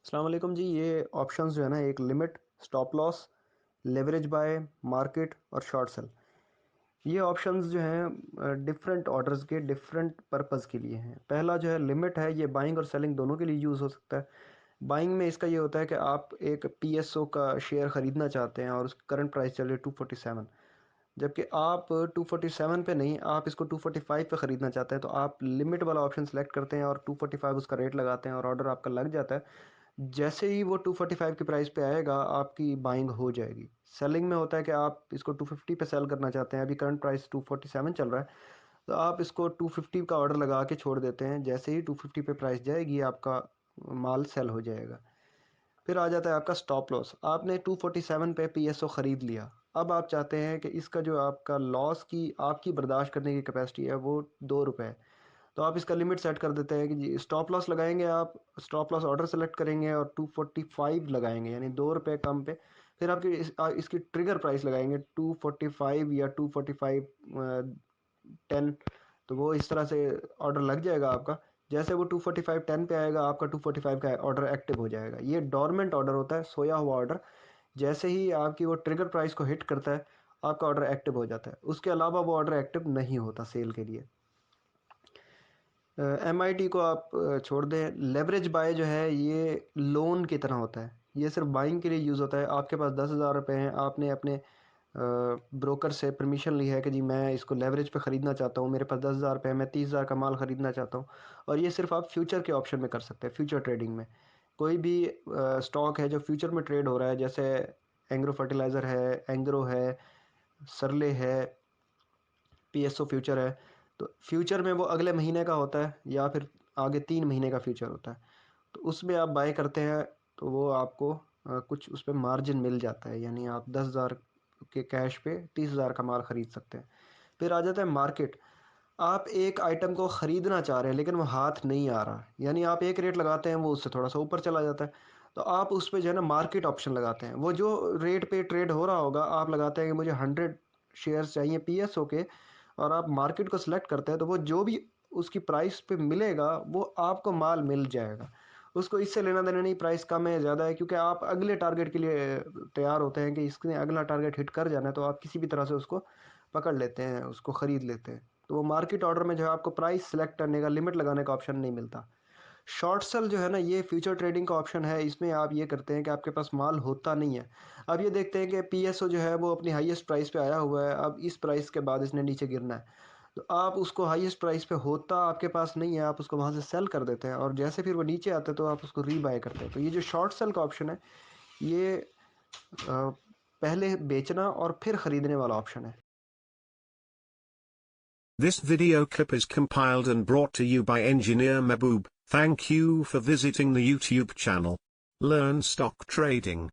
अस्सलाम वालेकुम जी। ये ऑप्शंस जो है ना, एक limit, stop loss, leverage buy, market और शॉर्ट सेल। ये ऑप्शंस जो हैं डिफरेंट ऑर्डर्स के डिफरेंट पर्पस के लिए हैं। पहला जो है लिमिट है, ये बाइंग और सेलिंग दोनों के लिए यूज़ हो सकता है। बाइंग में इसका ये होता है कि आप एक पीएसओ का शेयर ख़रीदना चाहते हैं और उसकी करंट प्राइस चल रही है 247, जबकि आप 247 पे नहीं, आप इसको 245 पे ख़रीदना चाहते हैं, तो आप लिमिट वाला ऑप्शन सेलेक्ट करते हैं और 245 उसका रेट लगाते हैं और ऑर्डर आपका लग जाता है। जैसे ही वो 245 की प्राइस पे आएगा, आपकी बाइंग हो जाएगी। सेलिंग में होता है कि आप इसको 250 पे सेल करना चाहते हैं, अभी करंट प्राइस 247 चल रहा है, तो आप इसको 250 का ऑर्डर लगा के छोड़ देते हैं। जैसे ही 250 पे प्राइस जाएगी, आपका माल सेल हो जाएगा। फिर आ जाता है आपका स्टॉप लॉस। आपने 247 पे पीएसओ ख़रीद लिया, अब आप चाहते हैं कि इसका जो आपका लॉस की आपकी बर्दाश्त करने की कैपेसिटी है वो 2 रुपये है, तो आप इसका लिमिट सेट कर देते हैं कि जी स्टॉप लॉस लगाएंगे। आप स्टॉप लॉस ऑर्डर सेलेक्ट करेंगे और 245 लगाएंगे, यानी 2 रुपये कम पे। फिर आपकी इसकी ट्रिगर प्राइस लगाएंगे 245 या 245 10, तो वो इस तरह से ऑर्डर लग जाएगा आपका। जैसे वो 245 10 पे आएगा, आपका 245 का ऑर्डर एक्टिव हो जाएगा। ये डोरमेंट ऑर्डर होता है, सोया हुआ ऑर्डर। जैसे ही आपकी वो ट्रिगर प्राइस को हिट करता है, आपका ऑर्डर एक्टिव हो जाता है। उसके अलावा वो ऑर्डर एक्टिव नहीं होता सेल के लिए। एमआईटी को आप छोड़ दें। लेवरेज बाय जो है, ये लोन की तरह होता है। ये सिर्फ बाइंग के लिए यूज़ होता है। आपके पास 10,000 रुपये हैं, आपने अपने ब्रोकर से परमिशन ली है कि जी मैं इसको लेवरेज पे ख़रीदना चाहता हूँ, मेरे पास 10,000 रुपये है, मैं 30,000 का माल ख़रीदना चाहता हूँ। और ये सिर्फ आप फ्यूचर के ऑप्शन में कर सकते हैं, फ्यूचर ट्रेडिंग में। कोई भी स्टॉक है जो फ्यूचर में ट्रेड हो रहा है, जैसे एंग्रो फर्टिलाइज़र है, एंग्रो है, सरले है, पीएसओ फ्यूचर है, तो फ्यूचर में वो अगले महीने का होता है या फिर आगे 3 महीने का फ्यूचर होता है। तो उसमें आप बाय करते हैं, तो वो आपको कुछ उस पर मार्जिन मिल जाता है, यानी आप 10,000 के कैश पे 30,000 का माल ख़रीद सकते हैं। फिर आ जाता है मार्केट। आप एक आइटम को ख़रीदना चाह रहे हैं लेकिन वो हाथ नहीं आ रहा, यानी आप एक रेट लगाते हैं, वो उससे थोड़ा सा ऊपर चला जाता है, तो आप उस पर जो है ना मार्केट ऑप्शन लगाते हैं। वो जो रेट पे ट्रेड हो रहा होगा, आप लगाते हैं कि मुझे 100 शेयर्स चाहिए पीएसओ के, और आप मार्केट को सिलेक्ट करते हैं, तो वो जो भी उसकी प्राइस पे मिलेगा, वो आपको माल मिल जाएगा। उसको इससे लेना देना नहीं, प्राइस कम है ज़्यादा है, क्योंकि आप अगले टारगेट के लिए तैयार होते हैं कि इसने अगला टारगेट हिट कर जाना है, तो आप किसी भी तरह से उसको पकड़ लेते हैं, उसको ख़रीद लेते हैं। तो वो मार्केट ऑर्डर में जो है आपको प्राइस सेलेक्ट करने का, लिमिट लगाने का ऑप्शन नहीं मिलता। शॉर्ट सेल जो है ना, ये फ्यूचर ट्रेडिंग का ऑप्शन है। इसमें आप ये करते हैं कि आपके पास माल होता नहीं है। अब ये देखते हैं कि पीएसओ जो है वो अपनी हाईएस्ट प्राइस पे आया हुआ है, अब इस प्राइस के बाद इसने नीचे गिरना है, तो आप उसको हाईएस्ट प्राइस पे होता आपके पास नहीं है, आप उसको वहाँ से सेल कर देते हैं, और जैसे फिर वो नीचे आते हैं तो आप उसको रीबाय करते हैं। तो ये जो शॉर्ट सेल का ऑप्शन है, ये पहले बेचना और फिर ख़रीदने वाला ऑप्शन है। This video clip is compiled and brought to you by Engineer Mehboob. Thank you for visiting the YouTube channel. Learn stock trading.